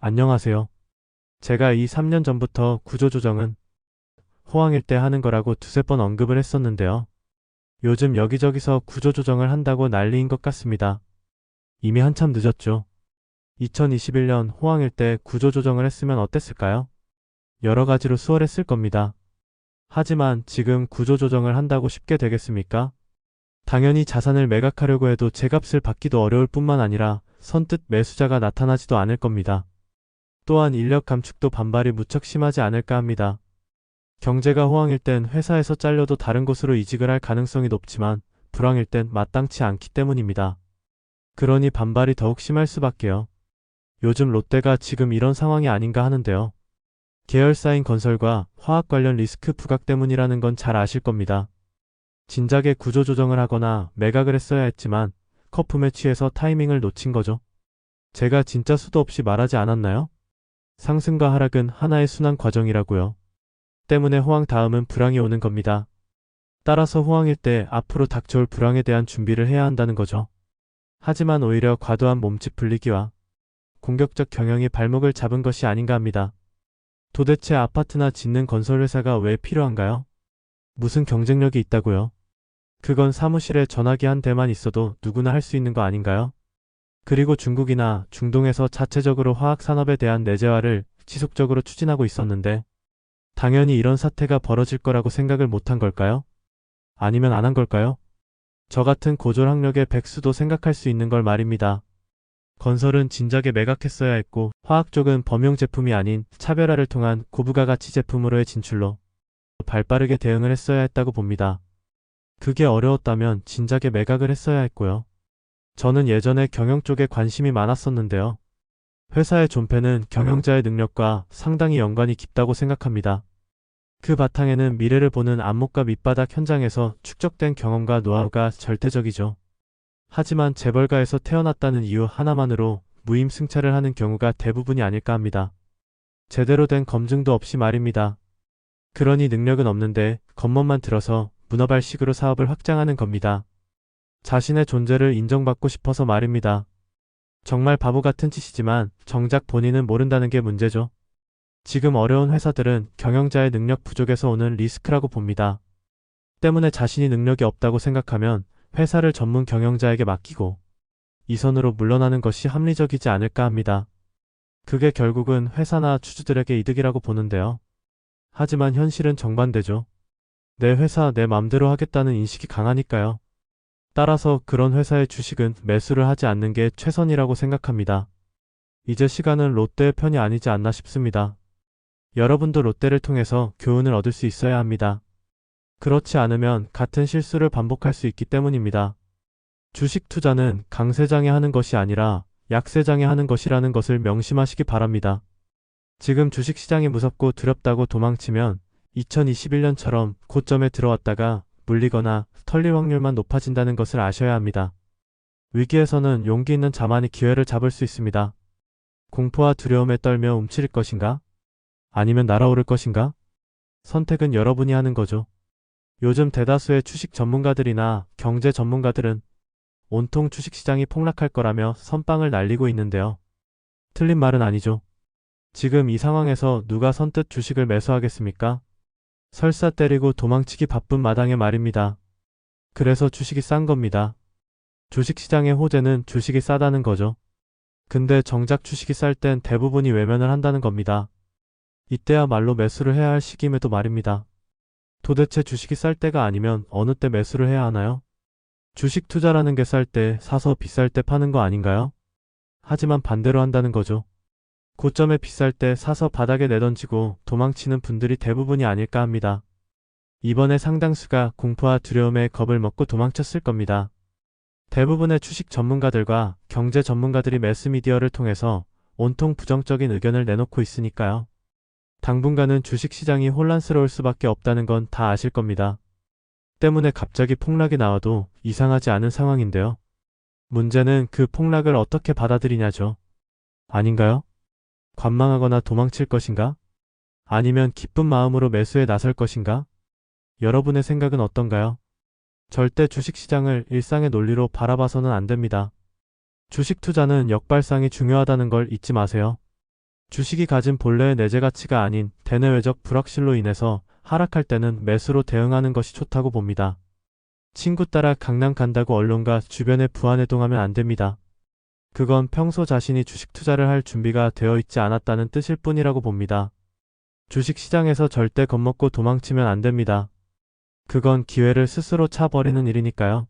안녕하세요. 제가 이 3년 전부터 구조조정은 호황일 때 하는 거라고 두세 번 언급을 했었는데요. 요즘 여기저기서 구조조정을 한다고 난리인 것 같습니다. 이미 한참 늦었죠. 2021년 호황일 때 구조조정을 했으면 어땠을까요? 여러 가지로 수월했을 겁니다. 하지만 지금 구조조정을 한다고 쉽게 되겠습니까? 당연히 자산을 매각하려고 해도 제값을 받기도 어려울 뿐만 아니라 선뜻 매수자가 나타나지도 않을 겁니다. 또한 인력 감축도 반발이 무척 심하지 않을까 합니다. 경제가 호황일 땐 회사에서 잘려도 다른 곳으로 이직을 할 가능성이 높지만 불황일 땐 마땅치 않기 때문입니다. 그러니 반발이 더욱 심할 수밖에요. 요즘 롯데가 지금 이런 상황이 아닌가 하는데요. 계열사인 건설과 화학 관련 리스크 부각 때문이라는 건 잘 아실 겁니다. 진작에 구조조정을 하거나 매각을 했어야 했지만 거품에 취해서 타이밍을 놓친 거죠. 제가 진짜 수도 없이 말하지 않았나요? 상승과 하락은 하나의 순환 과정이라고요. 때문에 호황 다음은 불황이 오는 겁니다. 따라서 호황일 때 앞으로 닥쳐올 불황에 대한 준비를 해야 한다는 거죠. 하지만 오히려 과도한 몸집 불리기와 공격적 경영이 발목을 잡은 것이 아닌가 합니다. 도대체 아파트나 짓는 건설회사가 왜 필요한가요? 무슨 경쟁력이 있다고요? 그건 사무실에 전화기 한 대만 있어도 누구나 할 수 있는 거 아닌가요? 그리고 중국이나 중동에서 자체적으로 화학산업에 대한 내재화를 지속적으로 추진하고 있었는데 당연히 이런 사태가 벌어질 거라고 생각을 못한 걸까요? 아니면 안 한 걸까요? 저 같은 고졸학력의 백수도 생각할 수 있는 걸 말입니다. 건설은 진작에 매각했어야 했고 화학 쪽은 범용 제품이 아닌 차별화를 통한 고부가 가치 제품으로의 진출로 발빠르게 대응을 했어야 했다고 봅니다. 그게 어려웠다면 진작에 매각을 했어야 했고요. 저는 예전에 경영 쪽에 관심이 많았었는데요. 회사의 존폐는 경영자의 능력과 상당히 연관이 깊다고 생각합니다. 그 바탕에는 미래를 보는 안목과 밑바닥 현장에서 축적된 경험과 노하우가 절대적이죠. 하지만 재벌가에서 태어났다는 이유 하나만으로 무임승차를 하는 경우가 대부분이 아닐까 합니다. 제대로 된 검증도 없이 말입니다. 그러니 능력은 없는데 겉멋만 들어서 문어발식으로 사업을 확장하는 겁니다. 자신의 존재를 인정받고 싶어서 말입니다. 정말 바보 같은 짓이지만 정작 본인은 모른다는 게 문제죠. 지금 어려운 회사들은 경영자의 능력 부족에서 오는 리스크라고 봅니다. 때문에 자신이 능력이 없다고 생각하면 회사를 전문 경영자에게 맡기고 이 선으로 물러나는 것이 합리적이지 않을까 합니다. 그게 결국은 회사나 주주들에게 이득이라고 보는데요. 하지만 현실은 정반대죠. 내 회사 내 맘대로 하겠다는 인식이 강하니까요. 따라서 그런 회사의 주식은 매수를 하지 않는 게 최선이라고 생각합니다. 이제 시간은 롯데의 편이 아니지 않나 싶습니다. 여러분도 롯데를 통해서 교훈을 얻을 수 있어야 합니다. 그렇지 않으면 같은 실수를 반복할 수 있기 때문입니다. 주식 투자는 강세장에 하는 것이 아니라 약세장에 하는 것이라는 것을 명심하시기 바랍니다. 지금 주식시장이 무섭고 두렵다고 도망치면 2021년처럼 고점에 들어왔다가 물리거나 털릴 확률만 높아진다는 것을 아셔야 합니다. 위기에서는 용기 있는 자만이 기회를 잡을 수 있습니다. 공포와 두려움에 떨며 움츠릴 것인가? 아니면 날아오를 것인가? 선택은 여러분이 하는 거죠. 요즘 대다수의 주식 전문가들이나 경제 전문가들은 온통 주식시장이 폭락할 거라며 선빵을 날리고 있는데요. 틀린 말은 아니죠. 지금 이 상황에서 누가 선뜻 주식을 매수하겠습니까? 설사 때리고 도망치기 바쁜 마당에 말입니다. 그래서 주식이 싼 겁니다. 주식시장의 호재는 주식이 싸다는 거죠. 근데 정작 주식이 쌀 땐 대부분이 외면을 한다는 겁니다. 이때야말로 매수를 해야 할 시기임에도 말입니다. 도대체 주식이 쌀 때가 아니면 어느 때 매수를 해야 하나요? 주식 투자라는 게 쌀 때 사서 비쌀 때 파는 거 아닌가요? 하지만 반대로 한다는 거죠. 고점에 비쌀 때 사서 바닥에 내던지고 도망치는 분들이 대부분이 아닐까 합니다. 이번에 상당수가 공포와 두려움에 겁을 먹고 도망쳤을 겁니다. 대부분의 주식 전문가들과 경제 전문가들이 매스미디어를 통해서 온통 부정적인 의견을 내놓고 있으니까요. 당분간은 주식시장이 혼란스러울 수밖에 없다는 건 다 아실 겁니다. 때문에 갑자기 폭락이 나와도 이상하지 않은 상황인데요. 문제는 그 폭락을 어떻게 받아들이냐죠. 아닌가요? 관망하거나 도망칠 것인가? 아니면 기쁜 마음으로 매수에 나설 것인가? 여러분의 생각은 어떤가요? 절대 주식시장을 일상의 논리로 바라봐서는 안 됩니다. 주식 투자는 역발상이 중요하다는 걸 잊지 마세요. 주식이 가진 본래의 내재 가치가 아닌 대내외적 불확실로 인해서 하락할 때는 매수로 대응하는 것이 좋다고 봅니다. 친구 따라 강남 간다고 언론과 주변에 부안해동하면 안 됩니다. 그건 평소 자신이 주식 투자를 할 준비가 되어 있지 않았다는 뜻일 뿐이라고 봅니다. 주식 시장에서 절대 겁먹고 도망치면 안 됩니다. 그건 기회를 스스로 차버리는 일이니까요.